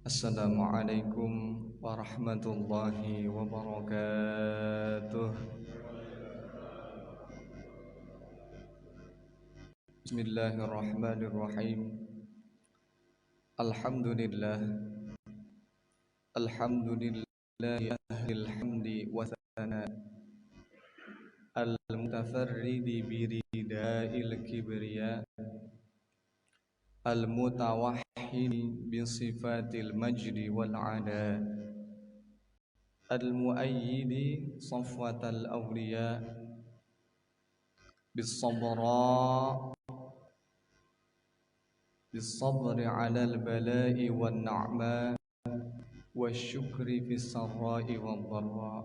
Assalamualaikum warahmatullahi wabarakatuh. Bismillahirrahmanirrahim. Alhamdulillah. Alhamdulillahi ahlil hamdi wa thana al-mutafarridi birida'il kibriya al-mutawahhidi bisifatil majdi wal 'ala al-muayyidi safwatal awliya bis-sabra bis-sabri 'alal bala'i wan na'ma wasyukri fis sarra'i wad dharra.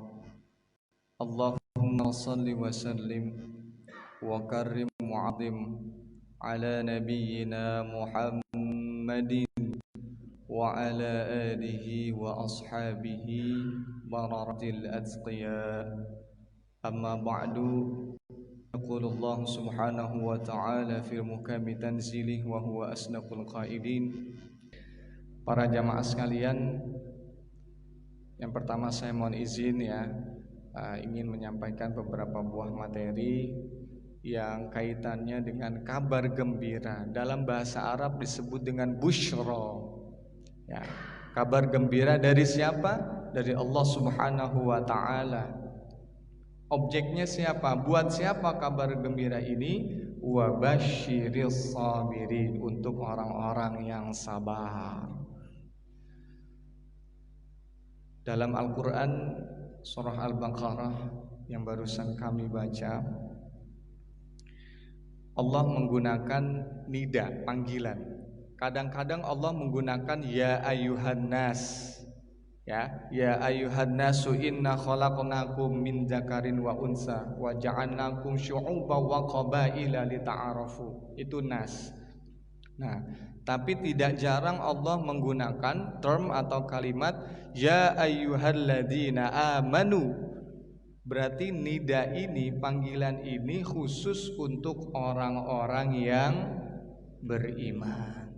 Allahumma shalli wa sallim wa karrim wa 'azim ala nabiyyina Muhammadin wa ala alihi wa ashabihi bararatil atqiya. Amma ba'du, yaqulullah subhanahu wa ta'ala fil muhkami tanzilih wa huwa asdaqul qailin. Para jamaah sekalian, yang pertama saya mohon izin ingin menyampaikan beberapa buah materi yang kaitannya dengan kabar gembira. Dalam bahasa Arab disebut dengan busyra. Ya, kabar gembira dari siapa? Dari Allah Subhanahu wa taala. Objeknya siapa? Buat siapa kabar gembira ini? Wa basyiris sabirin, untuk orang-orang yang sabar. Dalam Al-Qur'an surah Al-Baqarah yang barusan kami baca, Allah menggunakan nida, panggilan. Kadang-kadang Allah menggunakan ya ayyuhan nas. Ya ayyuhan nasu inna khalaqnakum min dzakarin wa unsa wa ja'alnakum syu'uban wa qabaila lita'arafu. Itu nas. Nah, tapi tidak jarang Allah menggunakan term atau kalimat ya ayyuhalladzina amanu. Berarti nida ini, panggilan ini khusus untuk orang-orang yang beriman.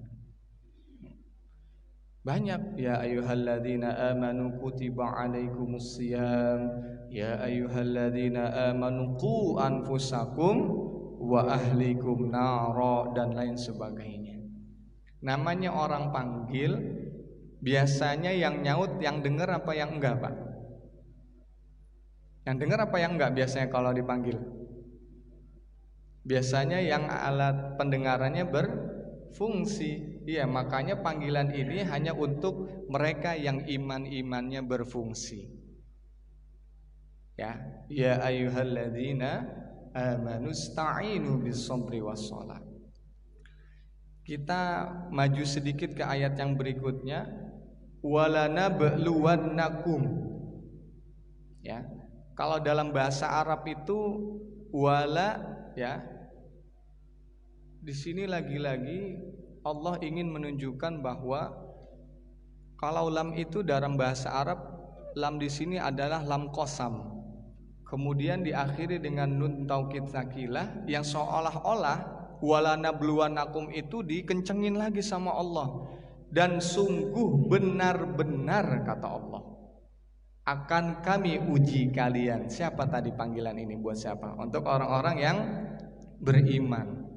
Banyak ya ayyuhalladzina amanu kutiba alaikumusiyam, ya ayyuhalladzina amanu qu anfusakum wa ahlikum nara, dan lain sebagainya. Namanya orang panggil, biasanya yang nyaut yang dengar apa yang enggak, Pak? Yang dengar apa yang enggak biasanya kalau dipanggil? Biasanya yang alat pendengarannya berfungsi. Iya, makanya panggilan ini hanya untuk mereka yang iman-imannya berfungsi. Ya ayyuhalladzina amanu sta'inu bis-sabri was-shalah. Kita maju sedikit ke ayat yang berikutnya, walanabluwannakum. Ya. Kalau dalam bahasa Arab itu wala, di sini lagi-lagi Allah ingin menunjukkan bahwa kalau lam itu dalam bahasa Arab, lam di sini adalah lam qasam. Kemudian diakhiri dengan nun taukid sakilah yang seolah-olah walanabluwannakum itu dikencengin lagi sama Allah. Dan sungguh benar-benar kata Allah, akan kami uji kalian. Siapa tadi panggilan ini buat siapa? Untuk orang-orang yang beriman.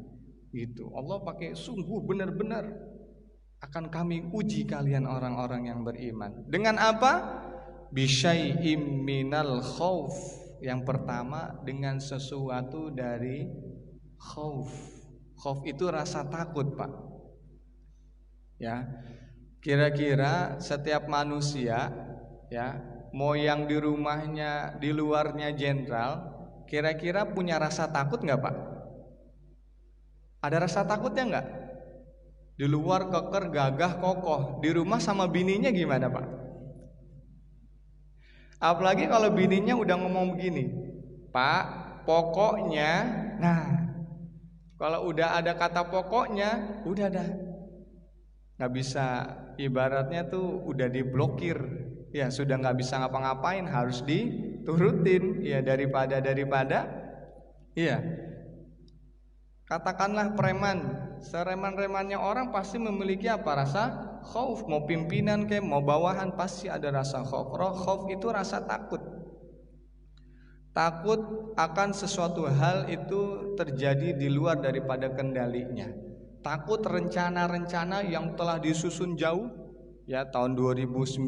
Gitu. Allah pakai sungguh benar-benar akan kami uji kalian orang-orang yang beriman. Dengan apa? Bisyai'im minal khauf. Yang pertama dengan sesuatu dari khauf. Khauf itu rasa takut, Pak. Ya. Kira-kira setiap manusia, mau yang di rumahnya, di luarnya jenderal, kira-kira punya rasa takut nggak, Pak? Ada rasa takutnya nggak? Di luar keker, gagah, kokoh. Di rumah sama bininya gimana, Pak? Apalagi kalau bininya udah ngomong begini, Pak, pokoknya. Nah, kalau udah ada kata pokoknya, udah dah, nggak bisa. Ibaratnya tuh udah diblokir. Ya sudah nggak bisa ngapa-ngapain, harus diturutin. Ya daripada. Iya. Katakanlah preman, sereman-remannya orang pasti memiliki apa? Rasa khauf, mau pimpinan kayak mau bawahan pasti ada rasa khauf. Khauf itu rasa takut. Takut akan sesuatu hal itu terjadi di luar daripada kendalinya. Takut rencana-rencana yang telah disusun jauh, ya tahun 2019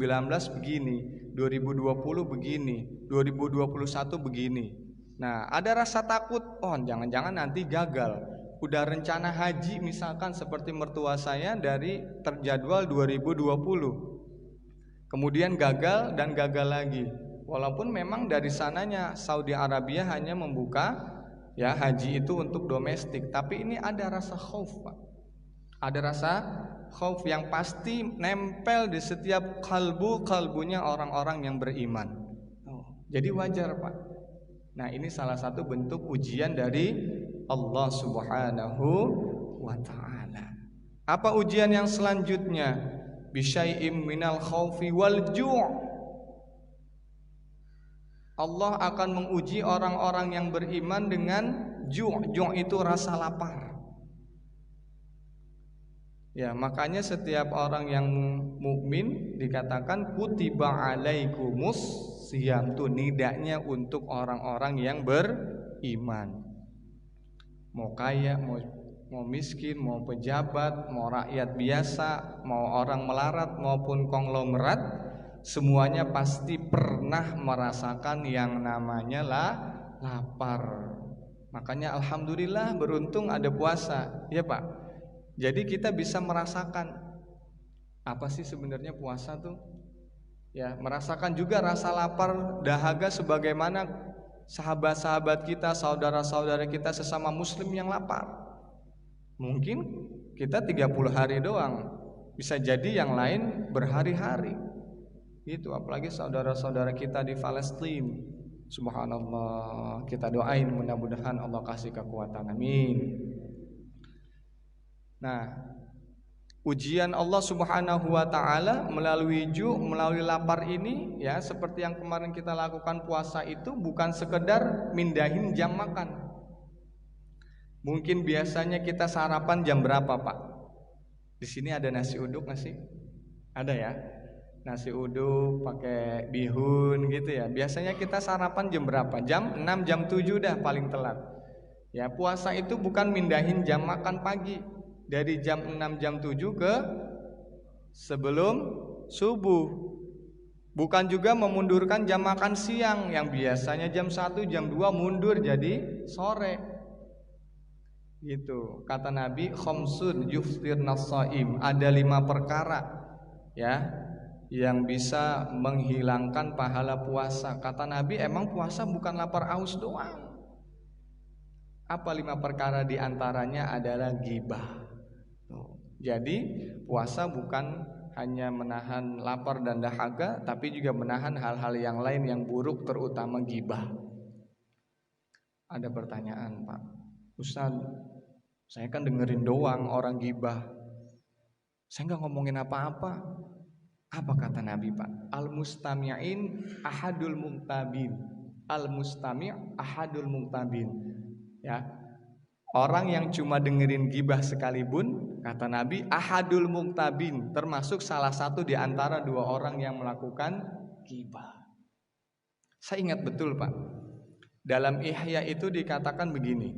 begini, 2020 begini, 2021 begini. Nah, ada rasa takut, oh jangan-jangan nanti gagal. Udah rencana haji misalkan seperti mertua saya dari terjadwal 2020. Kemudian gagal dan gagal lagi. Walaupun memang dari sananya Saudi Arabia hanya membuka ya haji itu untuk domestik, tapi ini ada rasa khauf, Pak. Ada rasa khauf yang pasti nempel di setiap kalbunya orang-orang yang beriman. Jadi wajar, Pak. Nah, ini salah satu bentuk ujian dari Allah Subhanahu wa taala. Apa ujian yang selanjutnya? Bisyai'im minal khaufi wal ju'. Allah akan menguji orang-orang yang beriman dengan ju'. Ju' itu rasa lapar. Ya, makanya setiap orang yang mukmin dikatakan kutiba alaikumus siyam, tuh nidanya untuk orang-orang yang beriman. Mau kaya, mau miskin, mau pejabat, mau rakyat biasa, mau orang melarat maupun konglomerat, semuanya pasti pernah merasakan yang namanya lapar. Makanya alhamdulillah beruntung ada puasa, ya Pak. Jadi kita bisa merasakan apa sih sebenarnya puasa tuh? Ya, merasakan juga rasa lapar, dahaga sebagaimana sahabat-sahabat kita, saudara-saudara kita sesama muslim yang lapar. Mungkin kita 30 hari doang, bisa jadi yang lain berhari-hari. Itu apalagi saudara-saudara kita di Palestina. Subhanallah, kita doain mudah-mudahan Allah kasih kekuatan, amin. Nah, ujian Allah Subhanahu wa taala melalui melalui lapar ini ya, seperti yang kemarin kita lakukan puasa itu bukan sekedar mindahin jam makan. Mungkin biasanya kita sarapan jam berapa, Pak? Di sini ada nasi uduk nggak sih? Ada ya? Nasi uduk pakai bihun gitu ya. Biasanya kita sarapan jam berapa? Jam 6, jam 7 dah paling telat. Ya, puasa itu bukan mindahin jam makan pagi. Dari jam 6, jam 7 ke sebelum subuh. Bukan juga memundurkan jam makan siang yang biasanya jam 1, jam 2 mundur jadi sore. Gitu. Kata Nabi, khamsun yuftirnas shaim, ada 5 perkara ya yang bisa menghilangkan pahala puasa. Kata Nabi, emang puasa bukan lapar aus doang. Apa 5 perkara diantaranya adalah ghibah. Jadi puasa bukan hanya menahan lapar dan dahaga, tapi juga menahan hal-hal yang lain yang buruk, terutama ghibah. Ada pertanyaan, Pak Ustaz, saya kan dengerin doang orang ghibah, saya nggak ngomongin apa-apa. Apa kata Nabi, Pak? Al-mustami'in ahadul muqtabin. Al-mustami' ahadul muqtabin. Ya, orang yang cuma dengerin ghibah sekalipun, kata Nabi, ahadul muqtabin, termasuk salah satu di antara 2 orang yang melakukan ghibah. Saya ingat betul, Pak. Dalam Ihya itu dikatakan begini.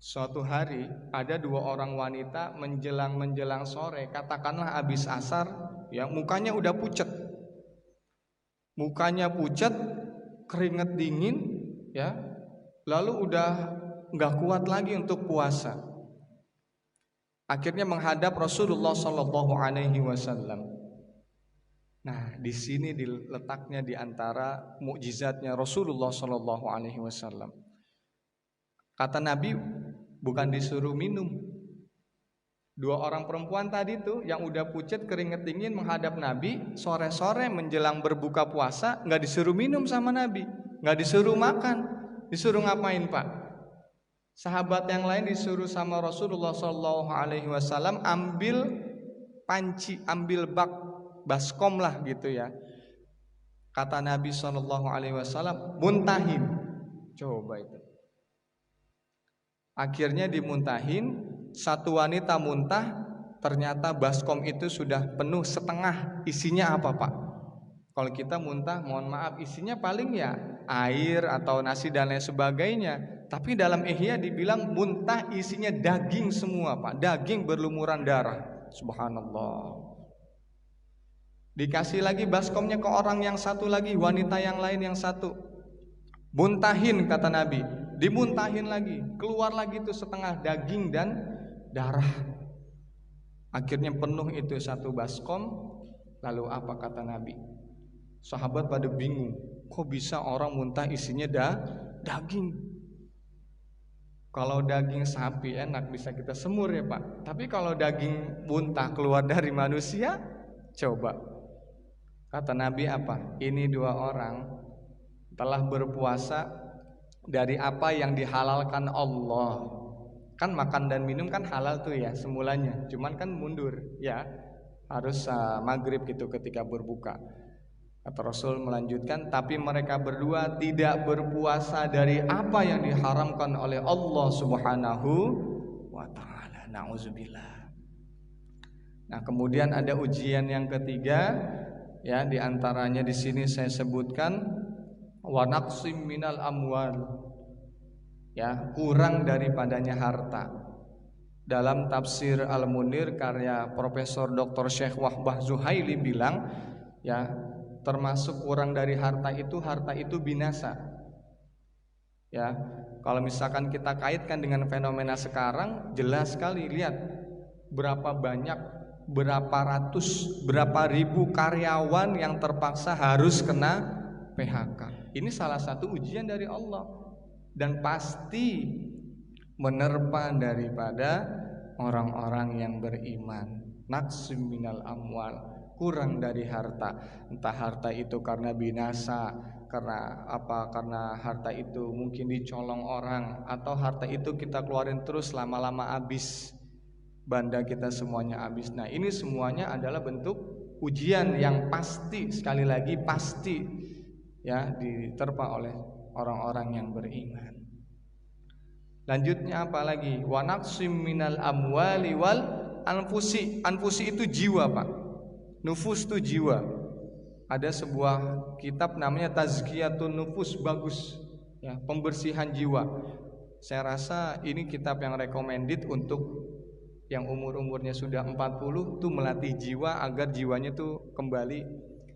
Suatu hari ada 2 orang wanita menjelang sore, katakanlah habis asar, ya mukanya udah pucet. Mukanya pucet, keringet dingin, ya. Lalu udah nggak kuat lagi untuk puasa. Akhirnya menghadap Rasulullah Shallallahu Alaihi Wasallam. Nah, di sini diletaknya di antara mukjizatnya Rasulullah Shallallahu Alaihi Wasallam. Kata Nabi, bukan disuruh minum. 2 orang perempuan tadi tuh yang udah pucet keringet dingin menghadap Nabi sore-sore menjelang berbuka puasa, nggak disuruh minum sama Nabi, nggak disuruh makan, disuruh ngapain, Pak? Sahabat yang lain disuruh sama Rasulullah Shallallahu Alaihi Wasallam ambil panci, ambil bak baskom lah gitu ya. Kata Nabi Shallallahu Alaihi Wasallam, muntahin. Coba itu. Akhirnya dimuntahin. Satu wanita muntah, ternyata baskom itu sudah penuh setengah, isinya apa Pak? Kalau kita muntah, mohon maaf, isinya paling ya air atau nasi dan lain sebagainya. Tapi dalam Ihya dibilang muntah isinya daging semua Pak, daging berlumuran darah. Subhanallah. Dikasih lagi baskomnya ke orang yang satu lagi, wanita yang lain yang satu. Muntahin kata Nabi, dimuntahin lagi, keluar lagi itu setengah daging dan darah. Akhirnya penuh itu satu baskom. Lalu apa kata Nabi? Sahabat pada bingung, kok bisa orang muntah isinya daging? Kalau daging sapi enak bisa kita semur ya Pak. Tapi kalau daging muntah keluar dari manusia, coba. Kata Nabi apa? Ini dua orang telah berpuasa dari apa yang dihalalkan Allah. Kan makan dan minum kan halal tuh ya semulanya. Cuman kan mundur ya, harus maghrib gitu ketika berbuka. Kata Rasul melanjutkan, tapi mereka berdua tidak berpuasa dari apa yang diharamkan oleh Allah Subhanahu wa ta'ala. Na'udzubillah. Nah, kemudian ada ujian yang ketiga, ya, diantaranya di sini saya sebutkan wa naqsim minal amwal, ya, kurang daripadanya harta. Dalam tafsir Al-Munir karya Profesor Dr. Syekh Wahbah Zuhaili bilang, ya, termasuk kurang dari harta itu binasa. Ya, kalau misalkan kita kaitkan dengan fenomena sekarang, jelas sekali lihat berapa banyak, berapa ratus, berapa ribu karyawan yang terpaksa harus kena PHK. Ini salah satu ujian dari Allah dan pasti menerpa daripada orang-orang yang beriman. Naqsim minal amwal, kurang dari harta. Entah harta itu karena binasa, karena apa? Karena harta itu mungkin dicolong orang, atau harta itu kita keluarin terus lama-lama habis, banda kita semuanya habis. Nah, ini semuanya adalah bentuk ujian yang pasti, sekali lagi pasti, ya, diterpa oleh orang-orang yang beriman. Lanjutnya apa lagi? Wa naqsim minal amwali wal anfusi. Anfusi itu jiwa Pak, nufus itu jiwa. Ada sebuah kitab namanya Tazkiyatun Nufus, bagus ya, pembersihan jiwa. Saya rasa ini kitab yang recommended untuk yang umur-umurnya sudah 40 tuh, melatih jiwa agar jiwanya tuh kembali,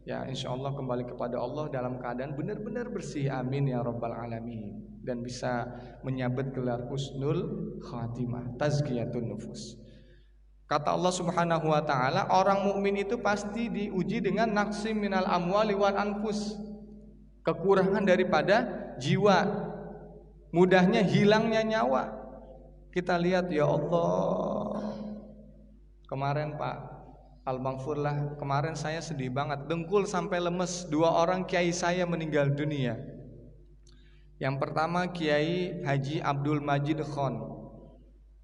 ya, insyaallah kembali kepada Allah dalam keadaan benar-benar bersih. Amin ya rabbal alamin. Dan bisa menyabet gelar husnul khatimah. Tazkiyatun Nufus. Kata Allah Subhanahu wa ta'ala, orang mukmin itu pasti diuji dengan naqsim minal amwali wal anfus, kekurangan daripada jiwa, mudahnya hilangnya nyawa. Kita lihat ya Allah, kemarin Pak Al-Maghfur lah, kemarin saya sedih banget, dengkul sampai lemes. 2 orang kiai saya meninggal dunia. Yang pertama Kiai Haji Abdul Majid Khan,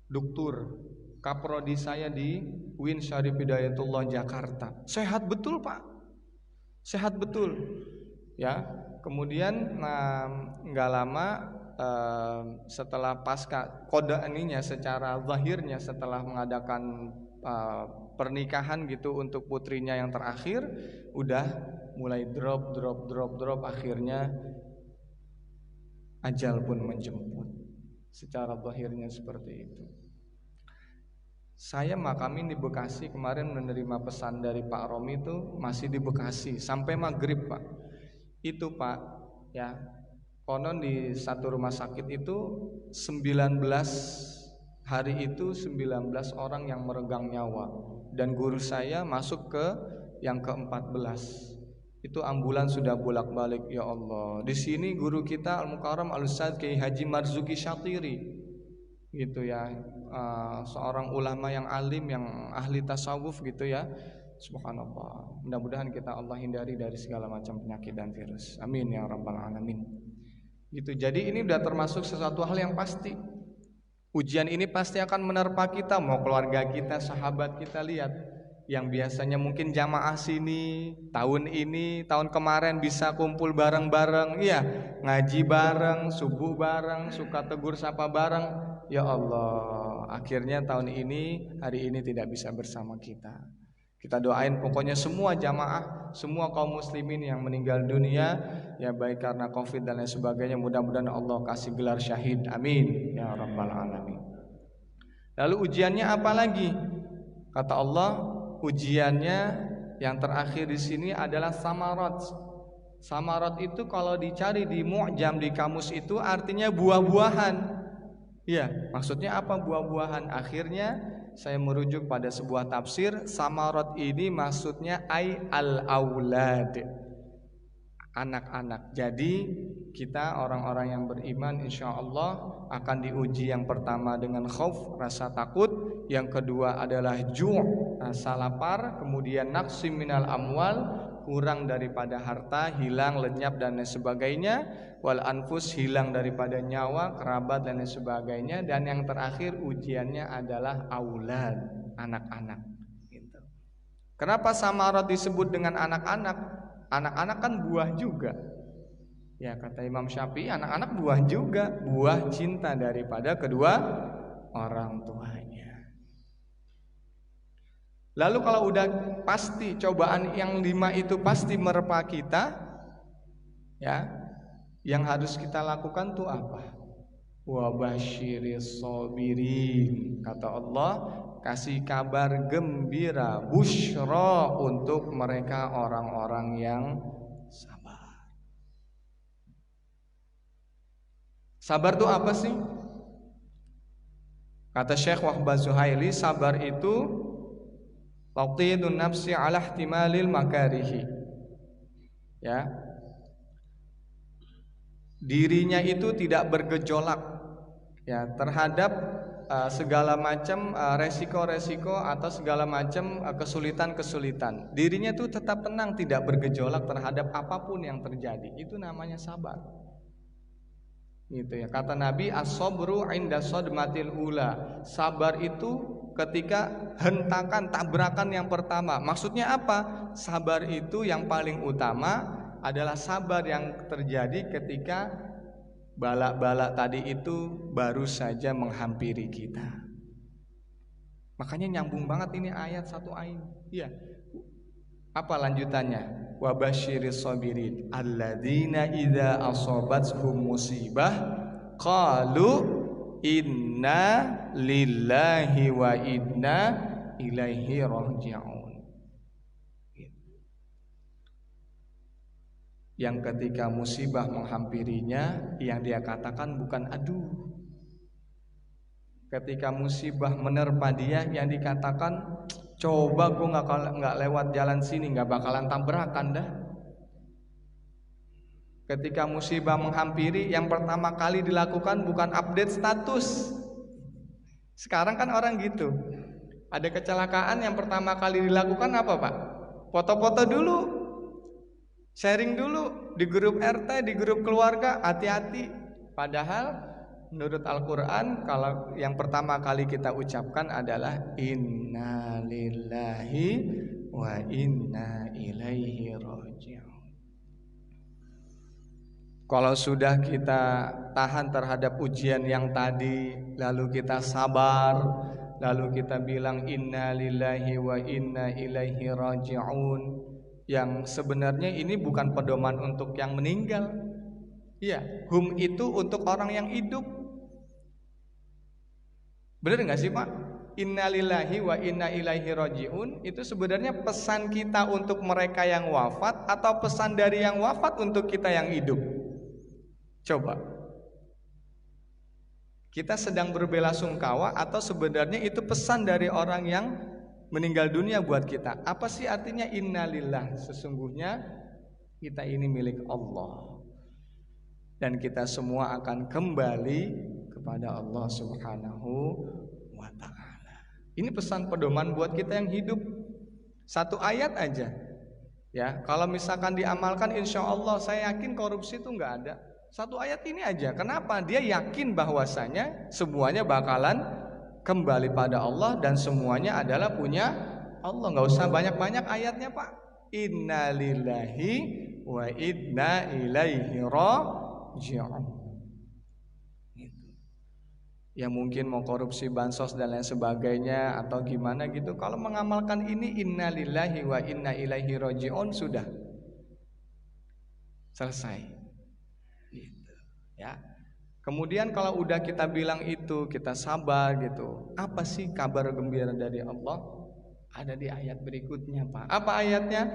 doktur, kaprodi saya di UIN Syarif Hidayatullah Jakarta. Sehat betul Pak, sehat betul ya. Kemudian nggak lama setelah pasca kode ininya, secara zahirnya setelah mengadakan pernikahan gitu untuk putrinya yang terakhir, udah mulai drop, akhirnya ajal pun menjemput. Secara zahirnya seperti itu. Saya makamin di Bekasi, kemarin menerima pesan dari Pak Romi itu masih di Bekasi sampai maghrib Pak. Itu Pak, ya, konon di satu rumah sakit itu 19 hari itu 19 orang yang meregang nyawa. Dan guru saya masuk ke yang ke-14. Itu ambulans sudah bolak-balik, ya Allah. Di sini guru kita Al-Mukarram Al-Ustadz Kiai Haji Marzuki Syatiri, gitu ya, seorang ulama yang alim, yang ahli tasawuf gitu ya. Subhanallah. Mudah-mudahan kita Allah hindari dari segala macam penyakit dan virus. Amin ya rabbal alamin. Gitu. Jadi ini udah termasuk sesuatu hal yang pasti. Ujian ini pasti akan menerpa kita, mau keluarga kita, sahabat kita. Lihat yang biasanya mungkin jamaah sini, tahun ini, tahun kemarin bisa kumpul bareng-bareng, iya, ngaji bareng, subuh bareng, suka tegur sapa bareng. Ya Allah, akhirnya tahun ini hari ini tidak bisa bersama kita. Kita doain pokoknya semua jamaah, semua kaum muslimin yang meninggal dunia, ya baik karena COVID dan lain sebagainya, mudah-mudahan Allah kasih gelar syahid. Amin ya rabbal alamin. Lalu ujiannya apa lagi? Kata Allah, ujiannya yang terakhir di sini adalah samarat. Samarat itu kalau dicari di mu'jam, di kamus itu artinya buah-buahan. Ya, maksudnya apa buah-buahan? Akhirnya saya merujuk pada sebuah tafsir, samarat ini maksudnya al-aulad, anak-anak. Jadi kita orang-orang yang beriman insya Allah akan diuji yang pertama dengan khauf, rasa takut, yang kedua adalah ju', rasa lapar, kemudian naqsim minal amwal, kurang daripada harta, hilang, lenyap dan lain sebagainya, wal anfus, hilang daripada nyawa, kerabat dan lain sebagainya, dan yang terakhir ujiannya adalah aulad, anak-anak gitu. Kenapa samarat disebut dengan anak-anak? Anak-anak kan buah juga. Ya kata Imam Syafi'i, anak-anak buah juga, buah cinta daripada kedua orang tuanya. Lalu kalau udah pasti cobaan yang 5 itu pasti menerpa kita, ya, yang harus kita lakukan tuh apa? Wa basyiris sabirin. Kata Allah, kasih kabar gembira, busyra untuk mereka orang-orang yang sabar. Sabar itu apa sih? Kata Syekh Wahbah Zuhaili, sabar itu taqidun nafsi ala ihtimalil makarihi. Ya. Dirinya itu tidak bergejolak ya terhadap segala macam resiko-resiko atau segala macam kesulitan-kesulitan. Dirinya itu tetap tenang, tidak bergejolak terhadap apapun yang terjadi. Itu namanya sabar. Gitu ya. Kata Nabi, as-sabru 'inda sadmatil ula. Sabar itu ketika hentakan, tabrakan yang pertama. Maksudnya apa? Sabar itu yang paling utama adalah sabar yang terjadi ketika balak-balak tadi itu baru saja menghampiri kita. Makanya nyambung banget ini ayat satu ayat. Iya. Apa lanjutannya? Wa basyiris sabirin alladzina idza asabathum musibah qalu inna lillahi wa inna ilaihi raji'un. Yang ketika musibah menghampirinya, yang dia katakan bukan aduh. Ketika musibah menerpa dia, yang dikatakan coba gue nggak lewat jalan sini, nggak bakalan tabrakan dah. Ketika musibah menghampiri, yang pertama kali dilakukan bukan update status. Sekarang kan orang gitu. Ada kecelakaan, yang pertama kali dilakukan apa Pak? Foto-foto dulu, sharing dulu di grup RT, di grup keluarga, hati-hati. Padahal menurut Al-Quran, kalau yang pertama kali kita ucapkan adalah inna lillahi wa inna ilaihi raji'un. Kalau sudah kita tahan terhadap ujian yang tadi, lalu kita sabar, lalu kita bilang inna lillahi wa inna ilaihi raji'un, yang sebenarnya ini bukan pedoman untuk yang meninggal. Iya, hum itu untuk orang yang hidup. Benar nggak sih Pak? Innalillahi wa inna ilaihi raji'un itu sebenarnya pesan kita untuk mereka yang wafat atau pesan dari yang wafat untuk kita yang hidup? Coba. Kita sedang berbelasungkawa atau sebenarnya itu pesan dari orang yang meninggal dunia buat kita? Apa sih artinya innalillah? Sesungguhnya kita ini milik Allah. Dan kita semua akan kembali kepada Allah Subhanahu wa ta'ala. Ini pesan pedoman buat kita yang hidup. Satu ayat aja. Ya, kalau misalkan diamalkan insya Allah saya yakin korupsi itu nggak ada. Satu ayat ini aja. Kenapa? Dia yakin bahwasanya semuanya bakalan kembali pada Allah dan semuanya adalah punya Allah. Nggak usah banyak-banyak ayatnya Pak. Inna lillahi wa inna ilaihi raji'un. yang mungkin mau korupsi bansos dan lain sebagainya atau gimana gitu. Kalau mengamalkan ini innalillahi wa inna ilaihi rajiun sudah selesai. Gitu, ya. Kemudian kalau udah kita bilang itu, kita sabar gitu. Apa sih kabar gembira dari Allah? Ada di ayat berikutnya, Pak. Apa ayatnya?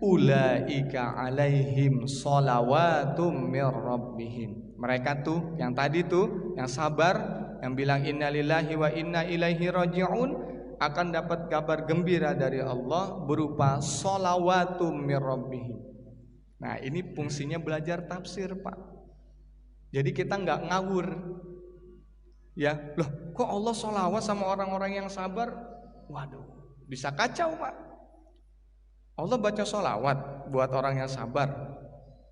Ulaika alaihim shalawatum mir rabbihim. Mereka tuh yang tadi tuh, yang sabar, yang bilang innalillahi wa inna ilaihi rajiun, akan dapat kabar gembira dari Allah berupa shalawatum mir rabbihim. Nah, ini fungsinya belajar tafsir, Pak. Jadi kita nggak ngawur, ya loh kok Allah sholawat sama orang-orang yang sabar? Waduh, bisa kacau, Pak. Allah baca sholawat buat orang yang sabar.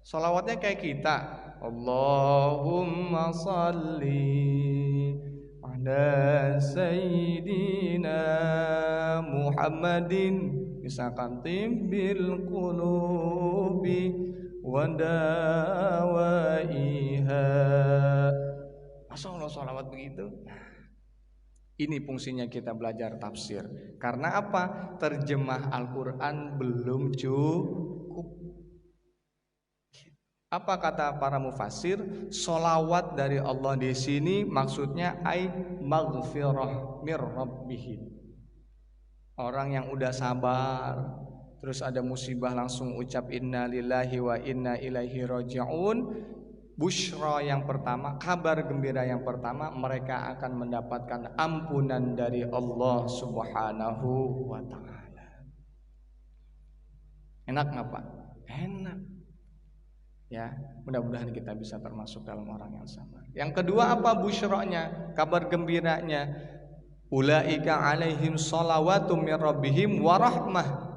Sholawatnya kayak kita, Allahumma salli ala sayyidina Muhammadin, misalkan timbil qulubi wadawaiha. Masa Allah sholawat begitu? Ini fungsinya kita belajar tafsir. Karena apa? Terjemah Al-Quran belum cukup. Apa kata para mufassir? Sholawat dari Allah di sini maksudnya ai maghfirah mir rabbihim. Orang yang udah sabar, terus ada musibah langsung ucap inna lillahi wa inna ilaihi raji'un. Busyra yang pertama, kabar gembira yang pertama, mereka akan mendapatkan ampunan dari Allah Subhanahu wa ta'ala. Enak nggak, Pak? Enak. Ya, mudah-mudahan kita bisa termasuk dalam orang yang sabar. Yang kedua apa busyranya? Kabar gembiranya. Ulaika alaihim shalawatum mir rabbihim wa rahmah.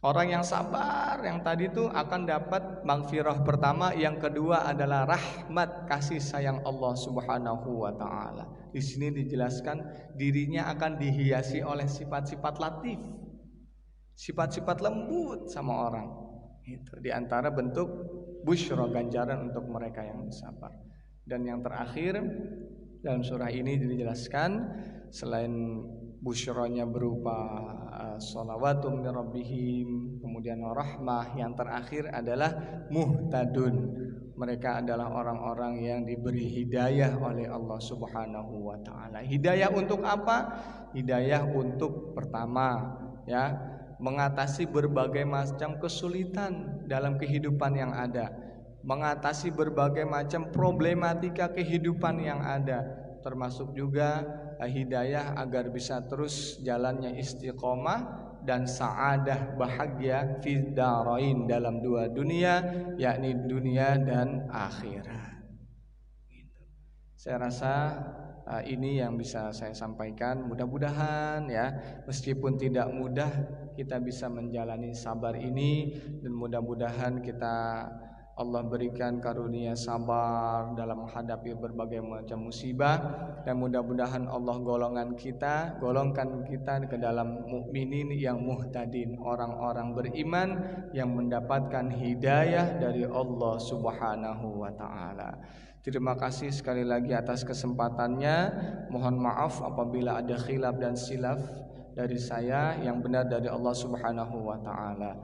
Orang yang sabar yang tadi itu akan dapat maghfirah pertama, yang kedua adalah rahmat, kasih sayang Allah Subhanahu wa taala. Di sini dijelaskan dirinya akan dihiasi oleh sifat-sifat latif, sifat-sifat lembut sama orang. Itu di antara bentuk busyra, ganjaran untuk mereka yang bersabar. Dan yang terakhir dalam surah ini dijelaskan selain busyranya berupa shalawatum mir rabbihim, kemudian rahmah, yang terakhir adalah muhtadun. Mereka adalah orang-orang yang diberi hidayah oleh Allah Subhanahu wa taala. Hidayah untuk apa? Hidayah untuk pertama, ya, mengatasi berbagai macam kesulitan dalam kehidupan yang ada, mengatasi berbagai macam problematika kehidupan yang ada, termasuk juga hidayah agar bisa terus jalannya istiqomah dan sa'adah, bahagia fid darain, dalam dua dunia, yakni dunia dan akhirat. Saya rasa ini yang bisa saya sampaikan. Mudah-mudahan ya, meskipun tidak mudah, kita bisa menjalani sabar ini, dan mudah-mudahan kita Allah berikan karunia sabar dalam menghadapi berbagai macam musibah, dan mudah-mudahan Allah golongkan kita ke dalam mukminin yang muhtadin, orang-orang beriman yang mendapatkan hidayah dari Allah Subhanahu wa taala. Terima kasih sekali lagi atas kesempatannya. Mohon maaf apabila ada khilaf dan silaf dari saya, yang benar dari Allah Subhanahu wa taala.